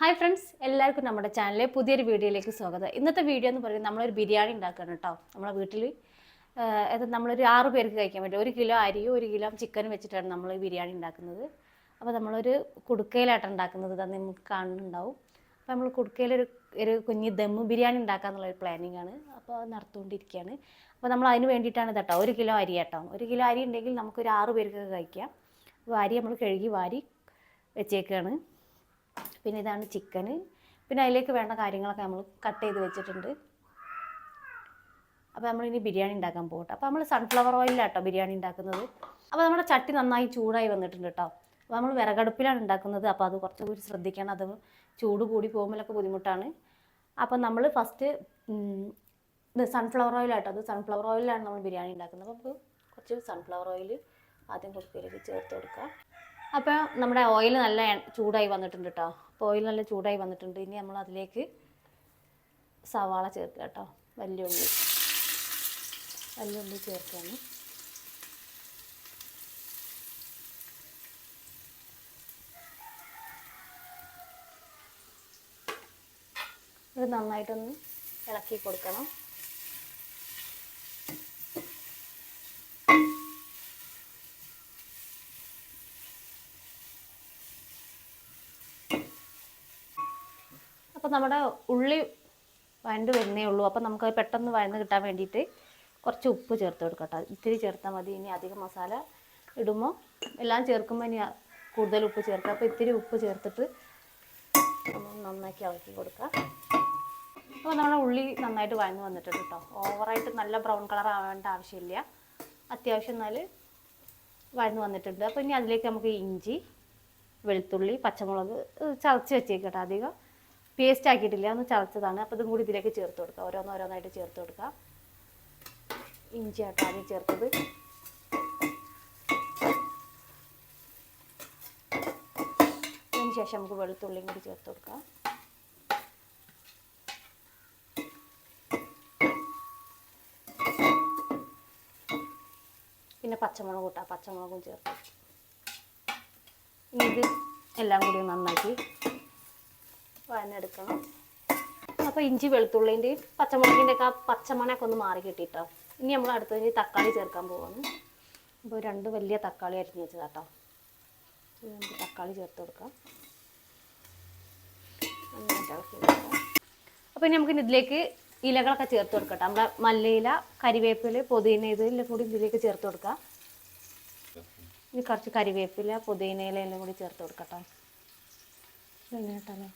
Hi friends, എല്ലാവർക്കും നമ്മുടെ ചാനലിലെ പുതിയൊരു വീഡിയോയിലേക്ക് സ്വാഗതം. ഇന്നത്തെ വീഡിയോ എന്ന് പറയുന്നത് നമ്മളൊരു ബിരിയാണി ഉണ്ടാക്കുകയാണ് കേട്ടോ. നമ്മളെ വീട്ടിൽ നമ്മളൊരു 6 പേർക്ക് കഴിക്കാൻ പറ്റും. 1 കിലോ അരിയും 1 കിലോ ചിക്കനും വെച്ചിട്ടാണ് നമ്മൾ ബിരിയാണി ഉണ്ടാക്കുന്നത്. അപ്പോൾ നമ്മളൊരു കുടുക്കയിലാട്ടം ഉണ്ടാക്കുന്നത് തന്നെ നമുക്ക് കാണുന്നുണ്ടാവും. അപ്പോൾ നമ്മൾ കുടുക്കയിലൊരു കുഞ്ഞ് ദമ്മ് ബിരിയാണി ഉണ്ടാക്കാമെന്നുള്ളൊരു പ്ലാനിങ് ആണ്. അപ്പോൾ അത് നടത്തുകൊണ്ടിരിക്കുകയാണ്. അപ്പോൾ നമ്മൾ അതിന് വേണ്ടിയിട്ടാണ് കേട്ടോ 1 കിലോ അരി കേട്ടോ. 1 കിലോ അരി ഉണ്ടെങ്കിൽ നമുക്കൊരു 6 പേർക്ക് കഴിക്കാം. അപ്പോൾ അരി നമ്മൾ കഴുകി വാരി വെച്ചേക്കാണ്. പിന്നെ ഇതാണ് ചിക്കന്. പിന്നെ അതിലേക്ക് വേണ്ട കാര്യങ്ങളൊക്കെ നമ്മൾ കട്ട് ചെയ്ത് വെച്ചിട്ടുണ്ട്. അപ്പോൾ നമ്മളിനി ബിരിയാണി ഉണ്ടാക്കാൻ പോകട്ടെ. അപ്പോൾ നമ്മൾ സൺഫ്ലവർ ഓയിലാട്ടോ ബിരിയാണി ഉണ്ടാക്കുന്നത്. അപ്പോൾ നമ്മുടെ ചട്ടി നന്നായി ചൂടായി വന്നിട്ടുണ്ട് കേട്ടോ. അപ്പോൾ നമ്മൾ വിറകടുപ്പിലാണ് ഉണ്ടാക്കുന്നത്. അപ്പോൾ അത് കുറച്ചുകൂടി ശ്രദ്ധിക്കണം, അത് ചൂട് കൂടി പോകുമ്പോഴൊക്കെ ബുദ്ധിമുട്ടാണ്. അപ്പോൾ നമ്മൾ ഫസ്റ്റ് ഇത് സൺഫ്ലവർ ഓയിലാട്ടോ, അത് സൺഫ്ലവർ ഓയിലാണ് നമ്മൾ ബിരിയാണി ഉണ്ടാക്കുന്നത്. അപ്പോൾ നമുക്ക് കുറച്ച് സൺഫ്ലവർ ഓയിൽ ആദ്യം കുടുക്കയിലേക്ക് ചേർത്ത് കൊടുക്കുക. അപ്പോൾ നമ്മുടെ ഓയിൽ നല്ല ചൂടായി വന്നിട്ടുണ്ട് കേട്ടോ. അപ്പോൾ ഓയിൽ നല്ല ചൂടായി വന്നിട്ടുണ്ട്. ഇനി നമ്മൾ അതിലേക്ക് സവാള ചേർക്കുക കേട്ടോ. വലിയ ഉള്ളി ചേർക്കുകയാണ്. ഇത് നന്നായിട്ടൊന്ന് ഇളക്കി കൊടുക്കണം. അപ്പോൾ നമ്മുടെ ഉള്ളി വഴണ്ട് വരുന്നേ ഉള്ളൂ. അപ്പോൾ നമുക്ക് പെട്ടെന്ന് വഴന്ന് കിട്ടാൻ വേണ്ടിയിട്ട് കുറച്ച് ഉപ്പ് ചേർത്ത് കൊടുക്കട്ടോ. ഇത്തിരി ചേർത്താൽ മതി. ഇനി അധികം മസാല ഇടുമ്പോൾ എല്ലാം ചേർക്കുമ്പോൾ ഇനി കൂടുതൽ ഉപ്പ് ചേർക്കുക. അപ്പോൾ ഇത്തിരി ഉപ്പ് ചേർത്തിട്ട് നമ്മൾ നന്നാക്കി ഇളക്കി കൊടുക്കുക. അപ്പോൾ നമ്മുടെ ഉള്ളി നന്നായിട്ട് വഴന്ന് വന്നിട്ടുണ്ട് കേട്ടോ. ഓവറായിട്ട് നല്ല ബ്രൗൺ കളർ ആവേണ്ട ആവശ്യമില്ല. അത്യാവശ്യം എന്നാൽ വഴന്ന് വന്നിട്ടുണ്ട്. അപ്പോൾ ഇനി അതിലേക്ക് നമുക്ക് ഇഞ്ചി, വെളുത്തുള്ളി, പച്ചമുളക് ചതച്ച് വെച്ചേക്കട്ടോ. അധികം പേസ്റ്റ് ആക്കിയിട്ടില്ല, ഒന്ന് ചതച്ചതാണ്. അപ്പോൾ ഇതും കൂടി ഇതിലേക്ക് ചേർത്ത് കൊടുക്കുക. ഓരോന്നായിട്ട് ചേർത്ത് കൊടുക്കുക. ഇഞ്ചി ആട്ടോ ആദ്യം ചേർത്തത്. അതിന് ശേഷം നമുക്ക് വെളുത്തുള്ളിയും കൂടി ചേർത്ത് കൊടുക്കാം. പിന്നെ പച്ചമുളക് കൂട്ടാം, പച്ചമുളകും ചേർത്ത്. ഇനി ഇത് എല്ലാം കൂടി നന്നാക്കി വഴന്നെടുക്കണം. അപ്പോൾ ഇഞ്ചി വെളുത്തുള്ളിൻ്റെയും പച്ചമുളകിൻ്റെ ഒക്കെ ആ പച്ചമണയൊക്കെ ഒന്ന് മാറി കിട്ടിയിട്ടോ. ഇനി നമ്മൾ അടുത്തതിന് തക്കാളി ചേർക്കാൻ പോവാണ്. അപ്പോൾ 2 വലിയ തക്കാളി അരിഞ്ഞ് വെച്ചതാട്ടോ. നമുക്ക് തക്കാളി ചേർത്ത് കൊടുക്കാം. നന്നായിട്ട് ഇളക്കി കൊടുക്കാം. അപ്പോൾ ഇനി നമുക്ക് ഇതിലേക്ക് ഇലകളൊക്കെ ചേർത്ത് കൊടുക്കട്ടെ. നമ്മുടെ മല്ലിയില, കരിവേപ്പില, പുതിന ഇതെല്ലാം കൂടി ഇതിലേക്ക് ചേർത്ത് കൊടുക്കാം. ഇനി കുറച്ച് കരിവേപ്പില, പുതിനയില എല്ലാം കൂടി ചേർത്ത് കൊടുക്കട്ടോ. കേട്ടല്ലോ.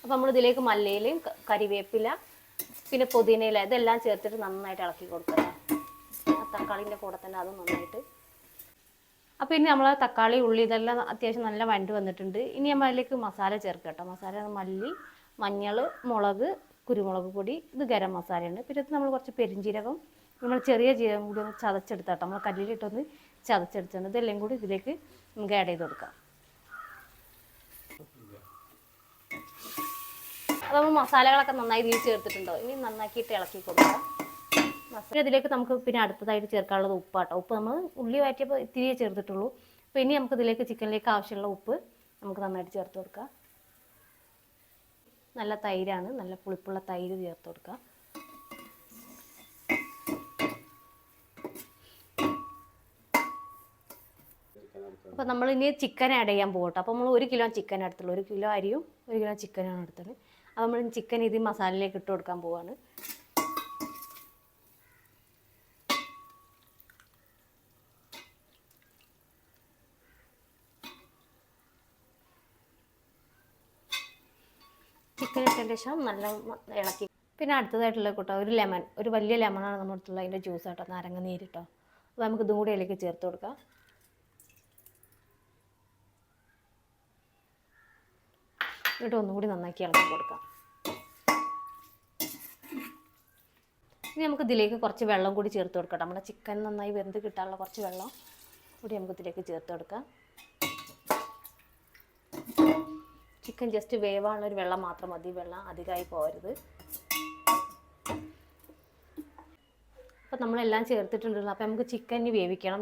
അപ്പോൾ നമ്മൾ ഇതിലേക്ക് മല്ലിയിലയും കരിവേപ്പില പിന്നെ പുതിനയില ഇതെല്ലാം ചേർത്തിട്ട് നന്നായിട്ട് ഇളക്കി കൊടുക്കുക. ആ തക്കാളിൻ്റെ കൂടെ തന്നെ അത് നന്നായിട്ട്. അപ്പോൾ ഇനി നമ്മൾ തക്കാളി, ഉള്ളി ഇതെല്ലാം അത്യാവശ്യം നല്ല വഴണ്ട് വന്നിട്ടുണ്ട്. ഇനി നമ്മൾ അതിലേക്ക് മസാല ചേർക്കുക കേട്ടോ. മസാല മല്ലി, മഞ്ഞൾ, മുളക്, കുരുമുളക് പൊടി, ഇത് ഗരം മസാലയുണ്ട്. പിന്നെ ഇത് നമ്മൾ കുറച്ച് പെരിഞ്ജീരകം, നമ്മൾ ചെറിയ ജീരകം കൂടി ഒന്ന് ചതച്ചെടുത്താട്ടോ. നമ്മൾ കല്ലിലിട്ടൊന്ന് ചതച്ചെടുത്തിട്ടുണ്ട്. ഇതെല്ലാം കൂടി ഇതിലേക്ക് നമുക്ക് ആഡ് ചെയ്ത് കൊടുക്കാം. അപ്പോൾ നമ്മൾ മസാലകളൊക്കെ നന്നായി ഇതിൽ ചേർത്തിട്ടുണ്ടോ. ഇനി നന്നാക്കിയിട്ട് ഇളക്കി കൊടുക്കാം. മസാല ഇതിലേക്ക് നമുക്ക് പിന്നെ അടുത്തതായിട്ട് ചേർക്കാനുള്ളത് ഉപ്പാട്ടോ. ഉപ്പ് നമ്മൾ ഉള്ളി വഴറ്റിയപ്പോൾ ഇത്തിരിയേ ചേർത്തിട്ടുള്ളൂ. അപ്പോൾ ഇനി നമുക്ക് ഇതിലേക്ക് ചിക്കനിലേക്ക് ആവശ്യമുള്ള ഉപ്പ് നമുക്ക് നന്നായിട്ട് ചേർത്ത് കൊടുക്കാം. നല്ല തൈരാണ്, നല്ല പുളിപ്പുള്ള തൈര് ചേർത്ത് കൊടുക്കാം. അപ്പോൾ നമ്മൾ ഇനി ചിക്കൻ ആഡ് ചെയ്യാൻ പോകട്ടെ. അപ്പോൾ നമ്മൾ 1 കിലോ ചിക്കൻ എടുത്തുള്ളൂ. 1 കിലോ അരിയും 1 കിലോ ചിക്കനാണ് എടുത്തത്. അപ്പോൾ നമ്മൾ ചിക്കൻ ഇത് മസാലയിലേക്ക് ഇട്ട് കൊടുക്കാൻ പോവാണ്. ചിക്കൻ ഇട്ടതിന് ശേഷം നല്ല ഇളക്കി. പിന്നെ അടുത്തതായിട്ടുള്ള കൂട്ടോ ഒരു വലിയ ലെമണാണ് നമ്മുടെ അടുത്തുള്ള അതിൻ്റെ ജ്യൂസ് ആട്ടോ, നാരങ്ങ നീരിട്ടോ. അപ്പോൾ നമുക്ക് ഇതും കൂടി അതിലേക്ക് ചേർത്ത് കൊടുക്കാം. എന്നിട്ട് ഒന്നുകൂടി നന്നാക്കി ഇളക്കി കൊടുക്കാം. ഇനി നമുക്ക് ഇതിലേക്ക് കുറച്ച് വെള്ളം കൂടി ചേർത്ത് കൊടുക്കാം. നമ്മുടെ ചിക്കൻ നന്നായി വെന്ത് കിട്ടാനുള്ള കുറച്ച് വെള്ളം കൂടി നമുക്ക് ഇതിലേക്ക് ചേർത്ത് കൊടുക്കാം. ചിക്കൻ ജസ്റ്റ് വേവാനുള്ളൊരു വെള്ളം മാത്രം മതി, വെള്ളം അധികമായി പോകരുത്. അപ്പോൾ നമ്മളെല്ലാം ചേർത്തിട്ടുണ്ടല്ലോ. അപ്പോൾ നമുക്ക് ചിക്കൻ വേവിക്കണം.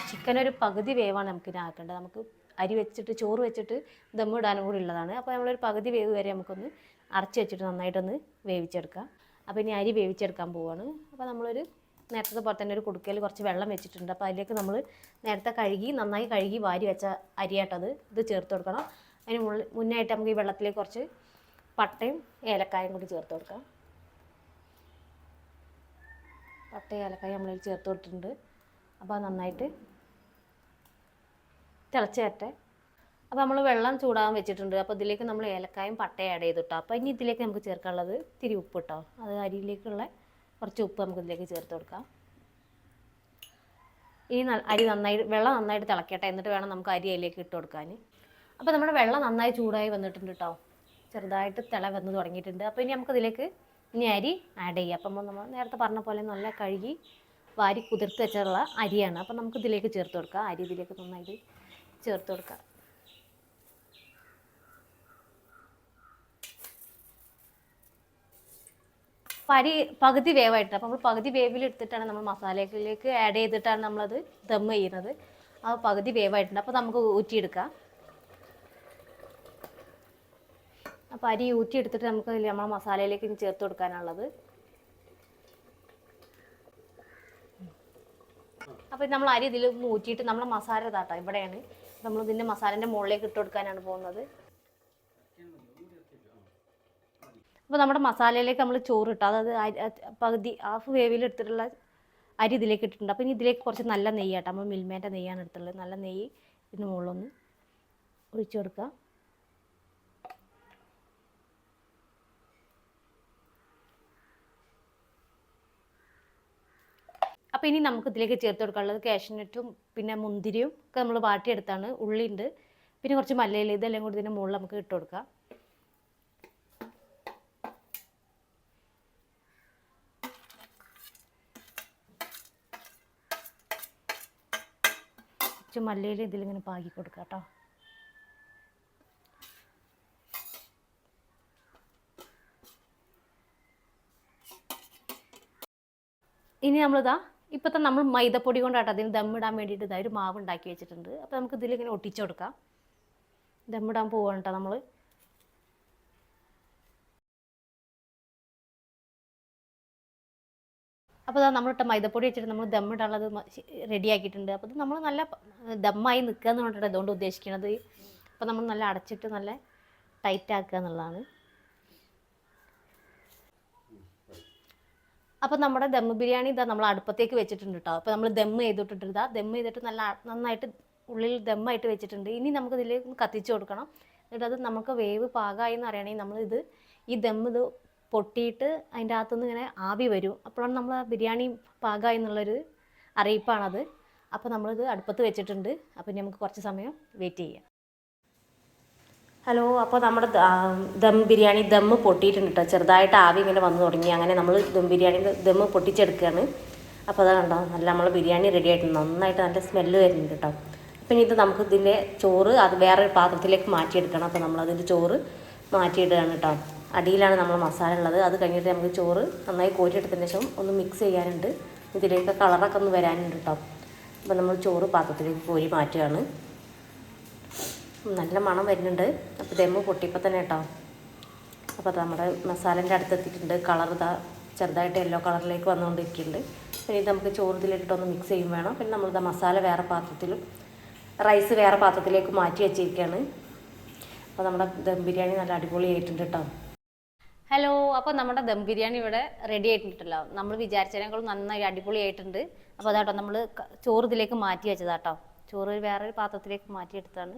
ചിക്കൻ ഒരു പകുതി വേവാണ് നമുക്ക് ആക്കേണ്ടത്. നമുക്ക് അരി വെച്ചിട്ട് ചോറ് വെച്ചിട്ട് ദം ഇടാനും കൂടി ഉള്ളതാണ്. അപ്പോൾ നമ്മളൊരു പകുതി വേവ് വരെ നമുക്കൊന്ന് അടച്ച് വെച്ചിട്ട് നന്നായിട്ടൊന്ന് വേവിച്ചെടുക്കാം. അപ്പോൾ ഇനി അരി വേവിച്ചെടുക്കാൻ പോവുകയാണ്. അപ്പോൾ നമ്മളൊരു നേരത്തെ പോലെ തന്നെ ഒരു കുടുക്കയിൽ കുറച്ച് വെള്ളം വെച്ചിട്ടുണ്ട്. അപ്പോൾ അതിലേക്ക് നമ്മൾ നേരത്തെ നന്നായി കഴുകി വാരി വെച്ച അരിയായിട്ടത് ഇത് ചേർത്ത് കൊടുക്കണം. അതിന് മുന്നായിട്ട് നമുക്ക് ഈ വെള്ളത്തിലേക്ക് കുറച്ച് പട്ടയും ഏലക്കായും കൂടി ചേർത്ത് കൊടുക്കാം. പട്ടയും ഏലക്കായും നമ്മളിൽ ചേർത്ത് കൊടുത്തിട്ടുണ്ട്. അപ്പോൾ നന്നായിട്ട് തിളച്ച് വരട്ടെ. അപ്പോൾ നമ്മൾ വെള്ളം ചൂടാകാൻ വെച്ചിട്ടുണ്ട്. അപ്പോൾ ഇതിലേക്ക് നമ്മൾ ഏലക്കായും പട്ടയും ആഡ് ചെയ്തിട്ടോ. അപ്പോൾ ഇനി ഇതിലേക്ക് നമുക്ക് ചേർക്കാനുള്ളത് ഇത്തിരി ഉപ്പ് ഇട്ടോ. അത് അരിയിലേക്കുള്ള കുറച്ച് ഉപ്പ് നമുക്ക് ഇതിലേക്ക് ചേർത്ത് കൊടുക്കാം. ഈ വെള്ളം നന്നായിട്ട് തിളക്കട്ടെ. എന്നിട്ട് വേണം നമുക്ക് അരി അതിലേക്ക് ഇട്ട് കൊടുക്കാൻ. അപ്പോൾ നമ്മുടെ വെള്ളം നന്നായി ചൂടായി വന്നിട്ടുണ്ട് കേട്ടോ. ചെറുതായിട്ട് വന്ന് തുടങ്ങിയിട്ടുണ്ട്. അപ്പോൾ ഇനി നമുക്കിതിലേക്ക് അരി ആഡ് ചെയ്യാം. അപ്പം നമ്മൾ നേരത്തെ പറഞ്ഞ പോലെ നല്ല കഴുകി വാരി കുതിർത്ത് വെച്ചുള്ള അരിയാണ്. അപ്പോൾ നമുക്ക് ഇതിലേക്ക് ചേർത്ത് കൊടുക്കാം. അരി ഇതിലേക്ക് നന്നായിട്ട് ചേർത്ത് കൊടുക്കാം. അരി പകുതി വേവായിട്ട്, അപ്പോൾ നമ്മൾ പകുതി വേവിൽ എടുത്തിട്ടാണ് നമ്മൾ മസാലയിലേക്ക് ആഡ് ചെയ്തിട്ടാണ് നമ്മളത് ദം ചെയ്യുന്നത്. ആ പകുതി വേവായിട്ടുണ്ട്. അപ്പോൾ നമുക്ക് ഊറ്റിയെടുക്കാം. അപ്പോൾ അരി ഊറ്റിയെടുത്തിട്ട് നമുക്ക് നമ്മളെ മസാലയിലേക്ക് ചേർത്ത് കൊടുക്കാനുള്ളത്. അപ്പോൾ നമ്മൾ അരി ഇതിൽ ഊറ്റിയിട്ട് നമ്മളെ മസാല ഇതാട്ടോ ഇവിടെയാണ്. നമ്മൾ ഇതിൻ്റെ മസാലേൻ്റെ മുകളിലേക്ക് ഇട്ട് കൊടുക്കാനാണ് പോകുന്നത്. അപ്പോൾ നമ്മുടെ മസാലയിലേക്ക് നമ്മൾ ചോറ് ഇട്ടു. അതായത് പകുതി ഹാഫ് വേവിൽ എടുത്തിട്ടുള്ള അരി ഇതിലേക്ക് ഇട്ടിട്ടുണ്ട്. അപ്പോൾ ഇനി ഇതിലേക്ക് കുറച്ച് നല്ല നെയ്യാട്ടോ. നമ്മൾ മിൽമേൻ്റെ നെയ്യാണ് എടുത്തുള്ളത്. നല്ല നെയ്യ് ഇതിന് മുകളിലൊന്ന് ഒഴിച്ചു കൊടുക്കുക. അപ്പോൾ ഇനി നമുക്ക് ഇതിലേക്ക് ചേർത്ത് കൊടുക്കാനുള്ളത് കാഷ്യൂനട്ടും പിന്നെ മുന്തിരിയും ഒക്കെ നമ്മൾ വാട്ടിയെടുത്താണ്. ഉള്ളിയുണ്ട്, പിന്നെ കുറച്ച് മല്ലിയില, ഇതെല്ലാം കൂടി ഇതിൻ്റെ മുകളിൽ നമുക്ക് ഇട്ട് കൊടുക്കാം. കുറച്ച് മല്ലിയില ഇതിലിങ്ങനെ പാകി കൊടുക്കാം കേട്ടോ. ഇനി നമ്മളിതാ ഇപ്പോഴത്തെ നമ്മൾ മൈദപ്പൊടി കൊണ്ടാട്ടോ അതിന് ദമ്മിടാൻ വേണ്ടിയിട്ട് ഒരു മാവ് ഉണ്ടാക്കി വെച്ചിട്ടുണ്ട്. അപ്പോൾ നമുക്ക് ഇതിലിങ്ങനെ ഒട്ടിച്ചു കൊടുക്കാം. ദമ്മിടാൻ പോവാണ് കേട്ടോ നമ്മൾ. അപ്പോൾ ഇതാ നമ്മളിട്ട മൈദപ്പൊടി വെച്ചിട്ട് നമ്മൾ ദമ്മിടാനുള്ളത് റെഡിയാക്കിയിട്ടുണ്ട്. അപ്പോൾ ഇത് നമ്മൾ നല്ല ദമ്മായി നിൽക്കുക എന്ന് പറഞ്ഞിട്ട് അതുകൊണ്ട് ഉദ്ദേശിക്കുന്നത്. അപ്പോൾ നമ്മൾ നല്ല അടച്ചിട്ട് നല്ല ടൈറ്റ് ആക്കുക എന്നുള്ളതാണ്. അപ്പോൾ നമ്മുടെ ദം ബിരിയാണി ഇതാ നമ്മൾ അടുപ്പത്തേക്ക് വെച്ചിട്ടുണ്ട് കേട്ടോ. അപ്പോൾ നമ്മൾ ദം ചെയ്തിട്ടിട്ട് ദം ചെയ്തിട്ട് നന്നായിട്ട് ഉള്ളിൽ ദമ്മായിട്ട് വെച്ചിട്ടുണ്ട്. ഇനി നമുക്കിതിലേക്ക് കത്തിച്ച് കൊടുക്കണം. എന്നിട്ട് അത് നമുക്ക് വേവ് പാകമായി എന്ന് അറിയണമെങ്കിൽ ഈ ദം പൊട്ടിയിട്ട് അതിൻ്റെ അകത്തുനിന്ന് ഇങ്ങനെ ആവി വരും. അപ്പോഴാണ് നമ്മൾ ബിരിയാണി പാകമായി എന്നുള്ളൊരു അറിയിപ്പാണത്. അപ്പോൾ നമ്മളിത് അടുപ്പത്ത് വെച്ചിട്ടുണ്ട്. അപ്പോൾ ഇനി നമുക്ക് കുറച്ച് സമയം വെയിറ്റ് ചെയ്യാം. ഹലോ, അപ്പോൾ നമ്മുടെ ദം ബിരിയാണി ദമ്മ് പൊട്ടിയിട്ടുണ്ട് കേട്ടോ. ചെറുതായിട്ട് ആവി ഇങ്ങനെ വന്നു തുടങ്ങി. അങ്ങനെ നമ്മൾ ബിരിയാണിയുടെ ദമ്മ് പൊട്ടിച്ചെടുക്കുകയാണ്. അപ്പോൾ അത് കണ്ടോ, നല്ല നമ്മൾ ബിരിയാണി റെഡി ആയിട്ടുണ്ട്. നന്നായിട്ട് നല്ല സ്മെല്ല് വരുന്നുണ്ട് കേട്ടോ. പിന്നെ ഇത് നമുക്ക് ഇതിൻ്റെ ചോറ് അത് വേറൊരു പാത്രത്തിലേക്ക് മാറ്റിയെടുക്കണം. അപ്പോൾ നമ്മളതിൻ്റെ ചോറ് മാറ്റിയിടുകയാണ് കേട്ടോ. അടിയിലാണ് നമ്മൾ മസാല ഉള്ളത്. അത് കഴിഞ്ഞിട്ട് നമുക്ക് ചോറ് നന്നായി കോരിയെടുത്തതിന് ശേഷം ഒന്ന് മിക്സ് ചെയ്യാനുണ്ട്. ഇതിലേക്ക് കളറൊക്കെ ഒന്ന് വരാനുണ്ട് കേട്ടോ. അപ്പോൾ നമ്മൾ ചോറ് പാത്രത്തിലേക്ക് കോരി മാറ്റുകയാണ്. നല്ല മണം വരുന്നുണ്ട്. അപ്പോൾ ദമ്മ് പൊട്ടിയപ്പോൾ തന്നെ കേട്ടോ. അപ്പോൾ അത് നമ്മുടെ മസാലേൻ്റെ അടുത്തെത്തിയിട്ടുണ്ട്. കളർ ചെറുതായിട്ട് യെല്ലോ കളറിലേക്ക് വന്നുകൊണ്ടിരിക്കുന്നുണ്ട്. പിന്നെ ഇത് നമുക്ക് ചോറ് ഇതിലിട്ടൊന്ന് മിക്സ് ചെയ്യും വേണം. പിന്നെ നമ്മളിത് മസാല വേറെ പാത്രത്തിലും റൈസ് വേറെ പാത്രത്തിലേക്ക് മാറ്റി വെച്ചിരിക്കുകയാണ്. അപ്പോൾ നമ്മുടെ ദം ബിരിയാണി നല്ല അടിപൊളിയായിട്ടുണ്ട് കേട്ടോ. ഹലോ, അപ്പോൾ നമ്മുടെ ദം ബിരിയാണി ഇവിടെ റെഡി ആയിട്ടുണ്ടല്ലോ. നമ്മൾ വിചാരിച്ചതിനേക്കാളും നന്നായി അടിപൊളിയായിട്ടുണ്ട്. അപ്പോൾ അതാട്ടോ നമ്മൾ ചോറ് ഇതിലേക്ക് മാറ്റി വെച്ചതാട്ടോ. ചോറ് വേറൊരു പാത്രത്തിലേക്ക് മാറ്റിയെടുത്താണ്.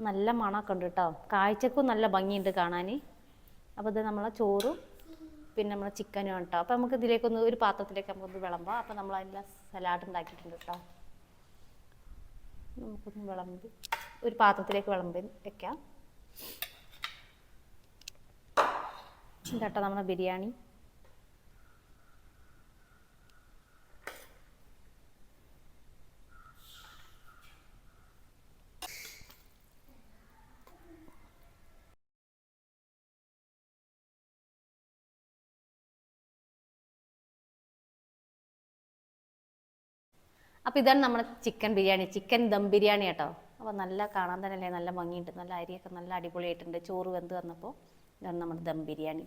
നല്ല മണമൊക്കെ ഉണ്ട് കേട്ടോ. കാഴ്ചക്കും നല്ല ഭംഗിയുണ്ട് കാണാൻ. അപ്പോൾ ഇത് നമ്മളെ ചോറും പിന്നെ നമ്മളെ ചിക്കനും ആണ് കേട്ടോ. അപ്പോൾ നമുക്ക് ഇതിലേക്കൊന്ന് ഒരു പാത്രത്തിലേക്ക് നമുക്കൊന്ന് വിളമ്പാം. അപ്പോൾ നമ്മൾ അതിൻ്റെ സലാഡ് ഉണ്ടാക്കിയിട്ടുണ്ട് കേട്ടോ. നമുക്കൊന്ന് വിളമ്പി ഒരു പാത്രത്തിലേക്ക് വിളമ്പി വെക്കാം. ഇതാട്ടോ നമ്മുടെ ബിരിയാണി. അപ്പോൾ ഇതാണ് നമ്മുടെ ചിക്കൻ ബിരിയാണി, ചിക്കൻ ദം ബിരിയാണി കേട്ടോ. അപ്പോൾ നല്ല കാണാൻ തന്നെ അല്ലേ, നല്ല ഭംഗിയുണ്ട്, നല്ല അരിയൊക്കെ നല്ല അടിപൊളിയായിട്ടുണ്ട്. ചോറ് വെന്ത് വന്നപ്പോൾ ഇതാണ് നമ്മുടെ ദം ബിരിയാണി.